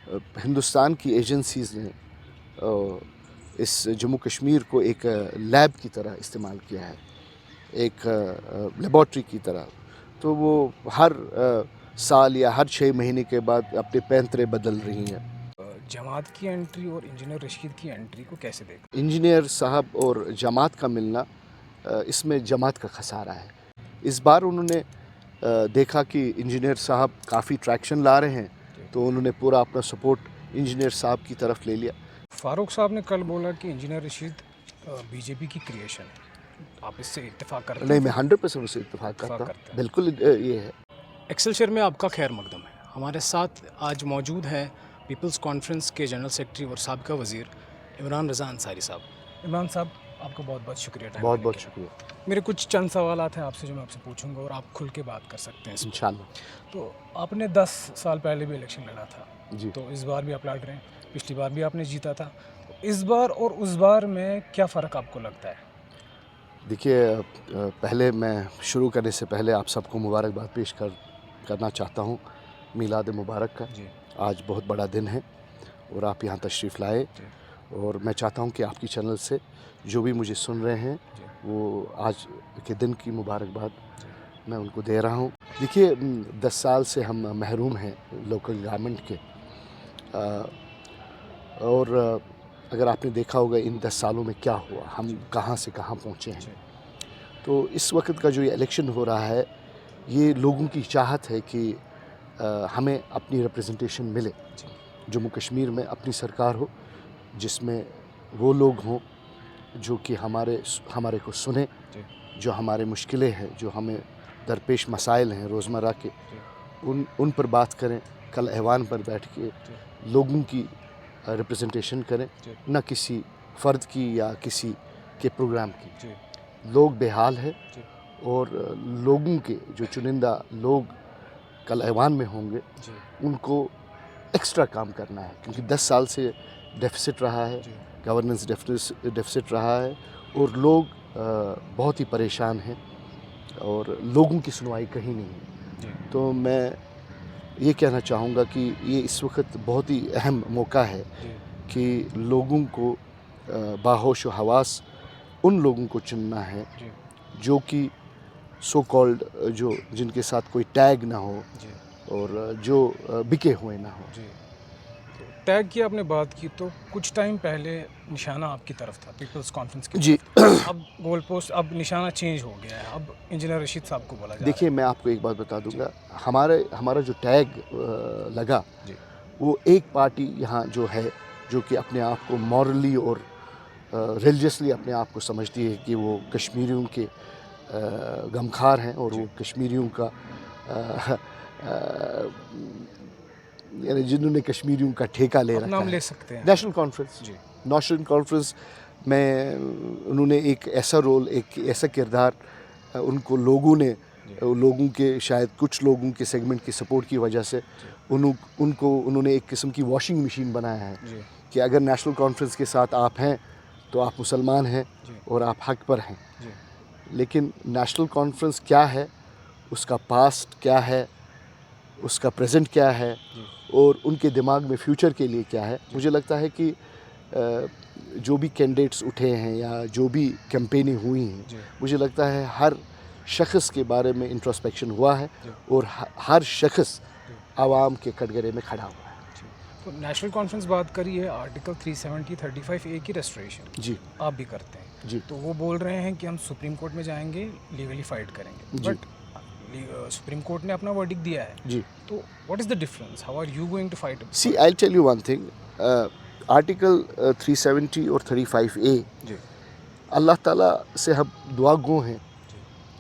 ہندوستان کی ایجنسیز نے اس جموں کشمیر کو ایک لیب کی طرح استعمال کیا ہے، ایک لیبارٹری کی طرح. تو وہ ہر سال یا ہر 6 مہینے کے بعد اپنے پینترے بدل رہی ہیں. جماعت کی انٹری اور انجینئر رشید کی انٹری کو کیسے دیکھا؟ انجینئر صاحب اور جماعت کا ملنا، اس میں جماعت کا خسارہ ہے. اس بار انہوں نے دیکھا کہ انجینئر صاحب کافی ٹریکشن لا رہے ہیں، تو انہوں نے پورا اپنا سپورٹ انجینئر صاحب کی طرف لے لیا. فاروق صاحب نے کل بولا کہ انجینئر رشید بی جے پی کی کریشن ہے. آپ اس سے اتفاق کرتے ہیں؟ نہیں، میں 100% اس سے اتفاق کرتا ہوں. بالکل یہ ہے. ایکسلشر میں آپ کا خیر مقدم ہے. ہمارے ساتھ آج موجود ہے پیپلز کانفرنس کے جنرل سیکرٹری اور سابقہ وزیر عمران رضا انصاری صاحب. عمران صاحب، آپ کا بہت بہت شکریہ. بہت بہت شکریہ. میرے کچھ چند سوالات ہیں آپ سے جو میں آپ سے پوچھوں گا اور آپ کھل کے بات کر سکتے ہیں انشاءاللہ. تو آپ نے 10 سال پہلے بھی الیکشن لڑا تھا جی. تو اس بار بھی آپ لڑ رہے ہیں. پچھلی بار بھی آپ نے جیتا تھا. اس بار اور اس بار میں کیا فرق آپ کو لگتا ہے؟ دیکھیے، پہلے میں شروع کرنے سے پہلے آپ سب کو مبارکباد پیش کرنا چاہتا ہوں میلاد مبارک کا. جی. آج بہت بڑا دن ہے اور آپ یہاں تشریف لائے. جی. اور میں چاہتا ہوں کہ آپ کی چینل سے جو بھی مجھے سن رہے ہیں جی. وہ آج کے دن کی مبارکباد جی. میں ان کو دے رہا ہوں. دیکھیے، 10 سال سے ہم محروم ہیں لوکل گورنمنٹ کے، اور اگر آپ نے دیکھا ہوگا ان 10 سالوں میں کیا ہوا، ہم کہاں سے کہاں پہنچے ہیں. تو اس وقت کا جو یہ الیکشن ہو رہا ہے، یہ لوگوں کی چاہت ہے کہ ہمیں اپنی ریپریزنٹیشن ملے. جموں کشمیر میں اپنی سرکار ہو جس میں وہ لوگ ہوں جو کہ ہمارے کو سنیں، جو ہمارے مشکلیں ہیں، جو ہمیں درپیش مسائل ہیں روزمرہ کے، ان پر بات کریں. کل ایوان پر بیٹھ کے لوگوں کی ریپریزنٹیشن کریں، نہ کسی فرد کی یا کسی کے پروگرام کی. لوگ بے حال ہے اور لوگوں کے جو چنندہ لوگ کل ایوان میں ہوں گے ان کو ایکسٹرا کام کرنا ہے، کیونکہ 10 سال سے ڈیفیسٹ رہا ہے، گورننس ڈیفیسٹ رہا ہے اور لوگ بہت ہی پریشان ہیں اور لوگوں کی سنوائی کہیں نہیں ہے. تو میں یہ کہنا چاہوں گا کہ یہ اس وقت بہت ہی اہم موقع ہے کہ لوگوں کو باہوش و حواس ان لوگوں کو چننا ہے جو کہ سو کالڈ جن کے ساتھ کوئی ٹیگ نہ ہو اور جو بکے ہوئے نہ ہو. ٹیگ کی آپ نے بات کی تو کچھ ٹائم پہلے نشانہ آپ کی طرف تھا، پیپلز کانفرنس کی جی. طرف. اب گول پوسٹ، اب نشانہ چینج ہو گیا ہے، اب انجینئر رشید صاحب کو بولا جا رہا ہے. دیکھیے، میں آپ کو ایک بات بتا دوں گا. ہمارا جو ٹیگ لگا وہ ایک پارٹی یہاں جو ہے جو کہ اپنے آپ کو مورلی اور ریلیجسلی اپنے آپ کو سمجھتی ہے کہ وہ کشمیریوں کے غمخوار ہیں اور وہ کشمیریوں کا یعنی جنہوں نے کشمیریوں کا ٹھیکہ لے رکھا ہے. لے سکتے ہیں نیشنل کانفرنس میں انہوں نے ایک ایسا رول، ایک ایسا کردار، ان کو لوگوں کے شاید کچھ لوگوں کے سیگمنٹ کی سپورٹ کی وجہ سے انہوں نے ایک قسم کی واشنگ مشین بنایا ہے کہ اگر نیشنل کانفرنس کے ساتھ آپ ہیں تو آپ مسلمان ہیں اور آپ حق پر ہیں. لیکن نیشنل کانفرنس کیا ہے، اس کا پاسٹ کیا ہے، اس کا پریزنٹ کیا ہے اور ان کے دماغ میں فیوچر کے لیے کیا ہے. مجھے لگتا ہے کہ جو بھی کینڈیڈیٹس اٹھے ہیں یا جو بھی کیمپینیں ہوئی ہیں، مجھے لگتا ہے ہر شخص کے بارے میں انٹروسپیکشن ہوا ہے اور ہر شخص عوام کے کٹگرے میں کھڑا ہوا ہے. تو نیشنل کانفرنس بات کری ہے آرٹیکل 370 35A کی ریسٹوریشن. جی. آپ بھی کرتے ہیں. جی. تو وہ بول رہے ہیں کہ ہم سپریم کورٹ میں جائیں گے، لیگلی فائٹ کریں گے. بٹ سپریم کورٹ نے اپنا ورڈکٹ دیا ہے. جی. تو what is the difference? How are you going to fight? See, I tell you one thing. Article 370 اور 35A، اللہ تعالیٰ سے ہم دعا گو ہیں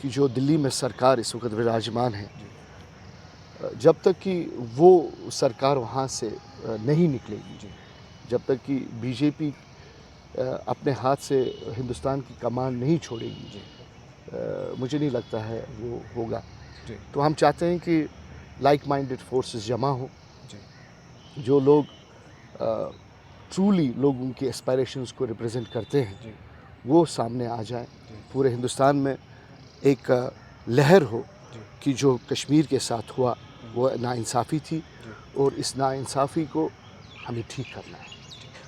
کہ جو دلی میں سرکار اس وقت وراجمان ہے، جب تک کہ وہ سرکار وہاں سے نہیں نکلے گی، جب تک کہ بی جے پی اپنے ہاتھ سے ہندوستان کی کمان نہیں چھوڑے گی، مجھے نہیں لگتا ہے وہ ہوگا. تو ہم چاہتے ہیں کہ لائک مائنڈڈ فورسز جمع ہوں، جو لوگ ٹرولی لوگوں کے اسپائریشنز کو ریپرزینٹ کرتے ہیں وہ سامنے آ جائیں. پورے ہندوستان میں ایک لہر ہو کہ جو کشمیر کے ساتھ ہوا وہ ناانصافی تھی اور اس ناانصافی کو ہمیں ٹھیک کرنا ہے.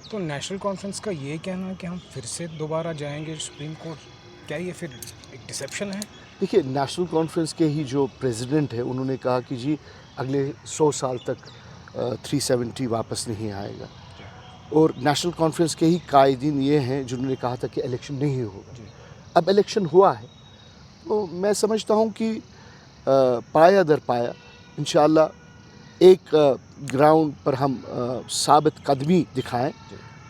تو نیشنل کانفرنس کا یہ کہنا ہے کہ ہم پھر سے دوبارہ جائیں گے سپریم کورٹ، کیا یہ پھر ایک ڈسیپشن ہے؟ دیکھیے نیشنل کانفرنس کے ہی جو پریزیڈنٹ ہے انہوں نے کہا کہ جی اگلے 100 سال تک 370 واپس نہیں آئے گا، اور نیشنل کانفرنس کے ہی قائدین یہ ہیں جنہوں نے کہا تھا کہ الیکشن نہیں ہوگا. اب الیکشن ہوا ہے تو میں سمجھتا ہوں کہ پایا در پایا انشاءاللہ ایک گراؤنڈ پر ہم ثابت قدمی دکھائیں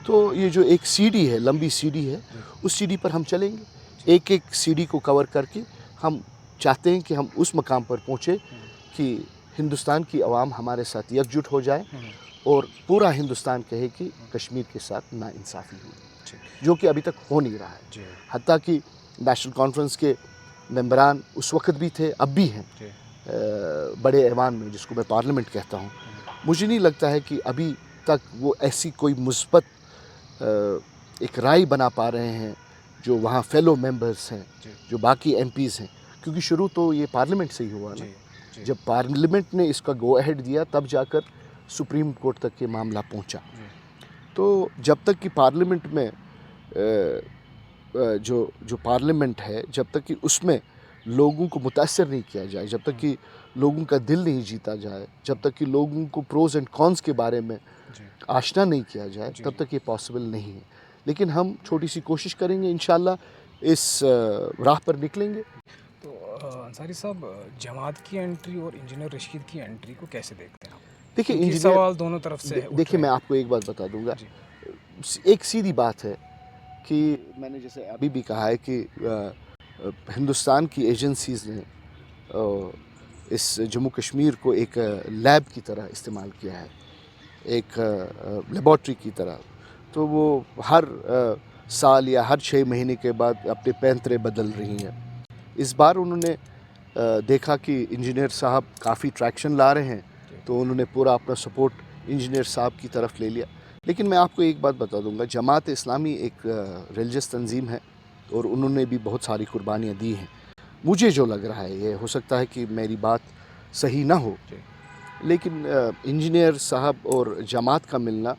تو یہ جو ایک سی ڈی ہے، لمبی سی ڈی ہے، اس سی ڈی پر ہم چلیں گے. ایک ایک سی ڈی کو کور کر کے ہم چاہتے ہیں کہ ہم اس مقام پر پہنچے کہ ہندوستان کی عوام ہمارے ساتھ یکجٹ ہو جائے اور پورا ہندوستان کہے کہ کشمیر کے ساتھ ناانصافی ہوئی، جو کہ ابھی تک ہو نہیں رہا ہے. حتیٰ کہ نیشنل کانفرنس کے ممبران اس وقت بھی تھے، اب بھی ہیں بڑے ایوان میں، جس کو میں پارلیمنٹ کہتا ہوں. مجھے نہیں لگتا ہے کہ ابھی تک وہ ایسی کوئی مثبت ایک رائے بنا پا رہے ہیں جو وہاں فیلو ممبرز ہیں، جو باقی ایم پیز ہیں، کیونکہ شروع تو یہ پارلیمنٹ سے ہی ہوا نا. جب پارلیمنٹ نے اس کا گو اہیڈ دیا تب جا کر سپریم کورٹ تک یہ معاملہ پہنچا. تو جب تک کہ پارلیمنٹ میں جو پارلیمنٹ ہے، جب تک کہ اس میں لوگوں کو متاثر نہیں کیا جائے، جب تک کہ لوگوں کا دل نہیں جیتا جائے، جب تک کہ لوگوں کو پروز اینڈ کونس کے بارے میں آشنا نہیں کیا جائے، تب تک یہ پاسبل نہیں ہے. لیکن ہم چھوٹی سی کوشش کریں گے، انشاءاللہ اس راہ پر نکلیں گے. تو انصاری صاحب، جماعت کی انٹری اور انجینئر رشید کی انٹری کو کیسے دیکھتے ہیں آپ؟ دیکھیے یہ سوال دونوں طرف سے دیکھیے میں آپ کو ایک بات بتا دوں گا. ایک سیدھی بات ہے کہ میں نے جیسے ابھی بھی کہا ہے کہ ہندوستان کی ایجنسیز نے اس جموں کشمیر کو ایک لیب کی طرح استعمال کیا ہے، ایک لیبارٹری کی طرح. تو وہ ہر سال یا ہر 6 مہینے کے بعد اپنے پینترے بدل رہی ہیں. اس بار انہوں نے دیکھا کہ انجینئر صاحب کافی ٹریکشن لا رہے ہیں تو انہوں نے پورا اپنا سپورٹ انجینئر صاحب کی طرف لے لیا. لیکن میں آپ کو ایک بات بتا دوں گا، جماعت اسلامی ایک ریلیجس تنظیم ہے اور انہوں نے بھی بہت ساری قربانیاں دی ہیں. مجھے جو لگ رہا ہے، یہ ہو سکتا ہے کہ میری بات صحیح نہ ہو، لیکن انجینئر صاحب اور جماعت کا ملنا،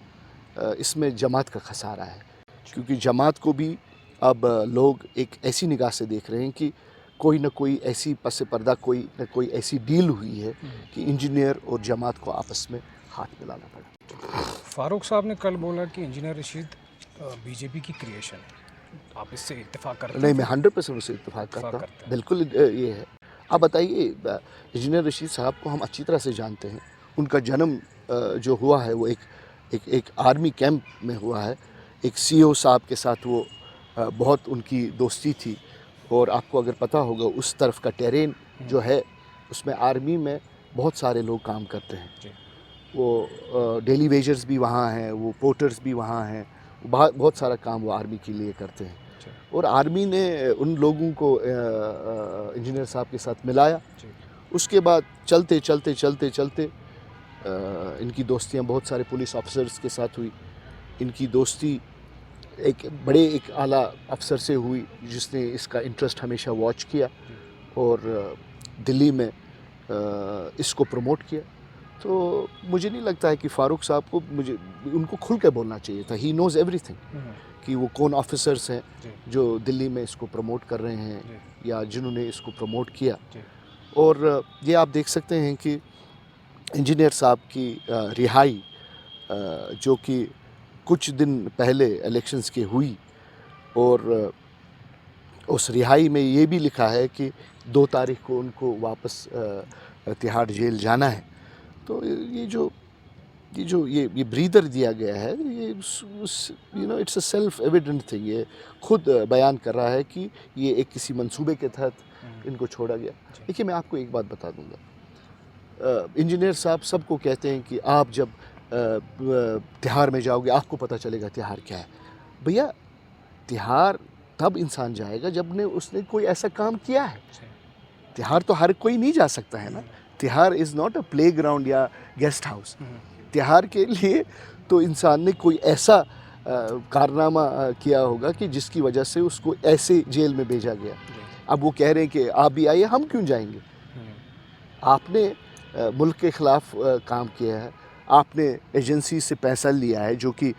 اس میں جماعت کا خسارہ ہے. کیونکہ جماعت کو بھی اب لوگ ایک ایسی نگاہ سے دیکھ رہے ہیں کہ کوئی نہ کوئی ایسی پس پردہ کوئی نہ کوئی ایسی ڈیل ہوئی ہے کہ انجینئر اور جماعت کو آپس میں ہاتھ ملانا پڑا. فاروق صاحب نے کل بولا کہ انجینئر رشید بی جے پی کی کریشن ہے، آپ اس سے اتفاق کرتے ہیں؟ نہیں، میں 100% اس سے اتفاق کرتا ہوں. بالکل یہ ہے. آپ بتائیے، انجینئر رشید صاحب کو ہم اچھی طرح سے جانتے ہیں. ان کا جنم جو ہوا ہے وہ ایک آرمی کیمپ میں ہوا ہے. ایک سی او صاحب کے ساتھ وہ بہت ان کی دوستی تھی، اور آپ کو اگر پتہ ہوگا اس طرف کا ٹیرین جو ہے اس میں آرمی میں بہت سارے لوگ کام کرتے ہیں. وہ ڈیلی ویجرز بھی وہاں ہیں، وہ پورٹرز بھی وہاں ہیں، بہت سارا کام وہ آرمی کے لیے کرتے ہیں. اور آرمی نے ان لوگوں کو انجینئر صاحب کے ساتھ ملایا. اس کے بعد چلتے چلتے چلتے چلتے ان کی دوستیاں بہت سارے پولیس آفیسرز کے ساتھ ہوئی. ان کی دوستی ایک اعلیٰ افسر سے ہوئی جس نے اس کا انٹرسٹ ہمیشہ واچ کیا اور دلی میں اس کو پروموٹ کیا. تو مجھے نہیں لگتا ہے کہ فاروق صاحب کو، ان کو کھل کے بولنا چاہیے تھا. ہی نوز ایوری تھنگ کہ وہ کون آفیسرز ہیں جو دلی میں اس کو پروموٹ کر رہے ہیں یا جنہوں نے اس کو پروموٹ کیا. اور یہ آپ دیکھ سکتے ہیں کہ انجینئر صاحب کی رہائی جو کہ کچھ دن پہلے الیکشنز کے ہوئی، اور اس رہائی میں یہ بھی لکھا ہے کہ 2 تاریخ کو ان کو واپس تہاڑ جیل جانا ہے. تو یہ بریدر دیا گیا ہے، یہ it's a self evident thing. یہ خود بیان کر رہا ہے کہ یہ ایک کسی منصوبے کے تحت ان کو چھوڑا گیا. دیکھیے میں آپ کو ایک بات بتا دوں گا، انجینئر صاحب سب کو کہتے ہیں کہ آپ جب تہاڑ میں جاؤ گے آپ کو پتہ چلے گا تہاڑ کیا ہے. بھیا تہاڑ تب انسان جائے گا جب اس نے کوئی ایسا کام کیا ہے. تہاڑ تو ہر کوئی نہیں جا سکتا ہے نا. Tihar is not a play ground یا گیسٹ ہاؤس. تہاڑ کے لیے تو انسان نے کوئی ایسا کارنامہ کیا ہوگا کہ جس کی وجہ سے اس کو ایسے جیل میں بھیجا گیا. اب وہ کہہ رہے ہیں کہ آپ بھی آئیے، ہم کیوں جائیں گے؟ آپ نے ملک کے خلاف کام کیا ہے، آپ نے ایجنسی سے پیسہ لیا ہے جو کہ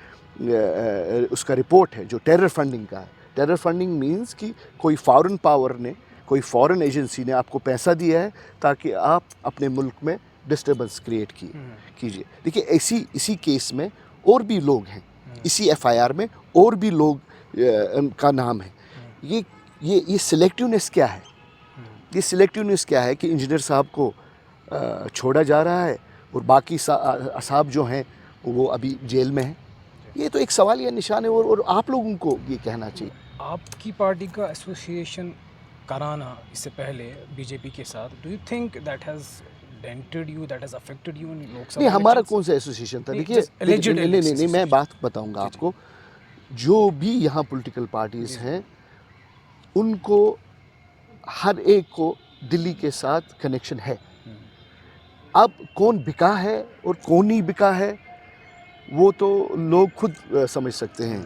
اس کا رپورٹ ہے جو ٹیرر فنڈنگ کا ہے. ٹیرر فنڈنگ مینس کہ کوئی فارن پاور نے, کوئی فارن ایجنسی نے آپ کو پیسہ دیا ہے تاکہ آپ اپنے ملک میں ڈسٹربنس کریٹ کیجیے. دیکھیے اسی کیس میں اور بھی لوگ ہیں, اسی ایف آئی آر میں اور بھی لوگ کا نام ہے. یہ سلیکٹیونیس کیا ہے؟ یہ سلیکٹیونیس کیا ہے کہ انجینئر صاحب کو چھوڑا جا رہا ہے اور باقی اصحاب جو ہیں وہ ابھی جیل میں ہیں. یہ تو ایک سوالیہ نشان ہے, اور آپ لوگوں کو یہ کہنا چاہیے. آپ کی پارٹی کا ایسوسیشن کرانا اس سے پہلے بی جے پی کے ساتھ, do you think that has dented you, that has affected you in Lok Sabha? نہیں, ہمارا کون سا ایسوسیشن تھا؟ دیکھیے نہیں, میں بات بتاؤں گا آپ کو. جو بھی یہاں پولیٹیکل پارٹیز ہیں ان کو ہر ایک کو دلی کے ساتھ کنیکشن ہے. اب کون بکا ہے اور کون نہیں بکا ہے وہ تو لوگ خود سمجھ سکتے ہیں.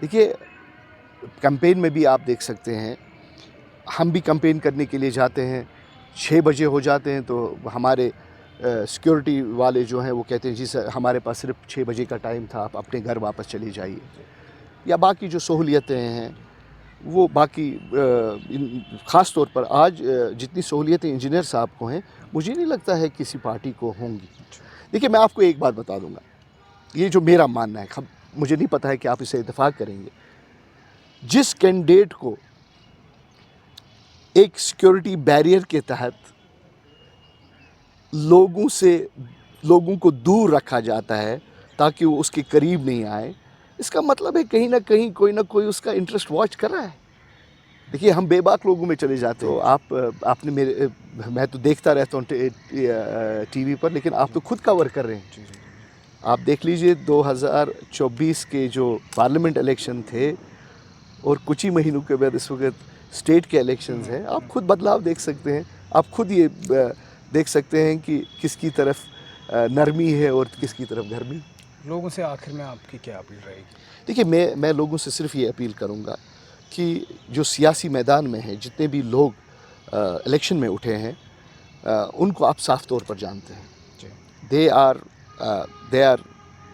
دیکھیے کمپین میں بھی آپ دیکھ سکتے ہیں, ہم بھی کمپین کرنے کے لیے جاتے ہیں, 6 بجے ہو جاتے ہیں تو ہمارے سیکیورٹی والے جو ہیں وہ کہتے ہیں جی سر ہمارے پاس صرف 6 بجے کا ٹائم تھا, آپ اپنے گھر واپس چلے جائیے. یا باقی جو سہولیتیں ہیں وہ باقی خاص طور پر آج جتنی سہولیتیں انجینئر صاحب کو ہیں مجھے نہیں لگتا ہے کسی پارٹی کو ہوں گی. دیکھیے میں آپ کو ایک بات بتا دوں گا, یہ جو میرا ماننا ہے, مجھے نہیں پتہ ہے کہ آپ اسے اتفاق کریں گے. جس کینڈیڈیٹ کو ایک سیکیورٹی بیریئر کے تحت لوگوں کو دور رکھا جاتا ہے تاکہ وہ اس کے قریب نہیں آئے, اس کا مطلب ہے کہیں نہ کہیں کوئی نہ کوئی اس کا انٹرسٹ واچ کر رہا ہے. دیکھیے ہم بے باک لوگوں میں چلے جاتے ہیں. آپ نے میں تو دیکھتا رہتا ہوں ٹی وی پر, لیکن آپ تو خود کور کر رہے ہیں. آپ دیکھ لیجئے 2024 کے جو پارلیمنٹ الیکشن تھے اور کچھ ہی مہینوں کے بعد اس وقت اسٹیٹ کے الیکشنز ہیں, آپ خود بدلاؤ دیکھ سکتے ہیں. آپ خود یہ دیکھ سکتے ہیں کہ کس کی طرف نرمی ہے اور کس کی طرف گرمی. لوگوں سے آخر میں آپ کی کیا اپیل رہے گی؟ دیکھیے میں لوگوں سے صرف یہ اپیل کروں گا کہ جو سیاسی میدان میں ہیں, جتنے بھی لوگ الیکشن میں اٹھے ہیں, ان کو آپ صاف طور پر جانتے ہیں. They are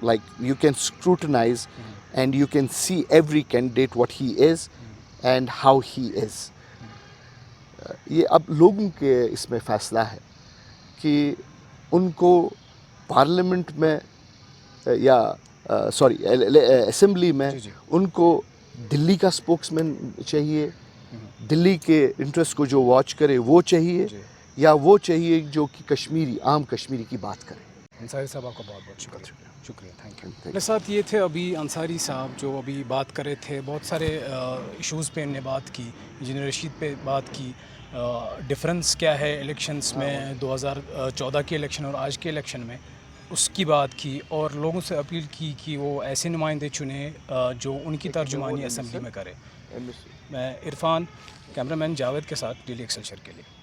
like you can scrutinise and you can see every candidate what he is and how he is. یہ اب لوگوں کے اس میں فیصلہ ہے کہ ان کو پارلیمنٹ میں یا اسمبلی میں ان کو دلی کا اسپوکس مین چاہیے, دلی کے انٹرسٹ کو جو واچ کرے وہ چاہیے, یا وہ چاہیے جو کہ عام کشمیری کی بات کرے. انصاری صاحب آپ کا بہت بہت شکریہ, تھینک یو. میرے ساتھ یہ تھے ابھی انصاری صاحب جو ابھی بات کر رہے تھے, بہت سارے ایشوز پہ ان نے بات کی, انجینئر رشید پہ بات کی, ڈفرینس کیا ہے الیکشنز میں 2014 کے الیکشن اور آج کے الیکشن میں, اس کی بات کی, اور لوگوں سے اپیل کی کہ وہ ایسے نمائندے چنیں جو ان کی ترجمانی اسمبلی میں کرے. میں عرفان, کیمرہ مین جاوید کے ساتھ ڈیلی ایکسلشر کے لیے.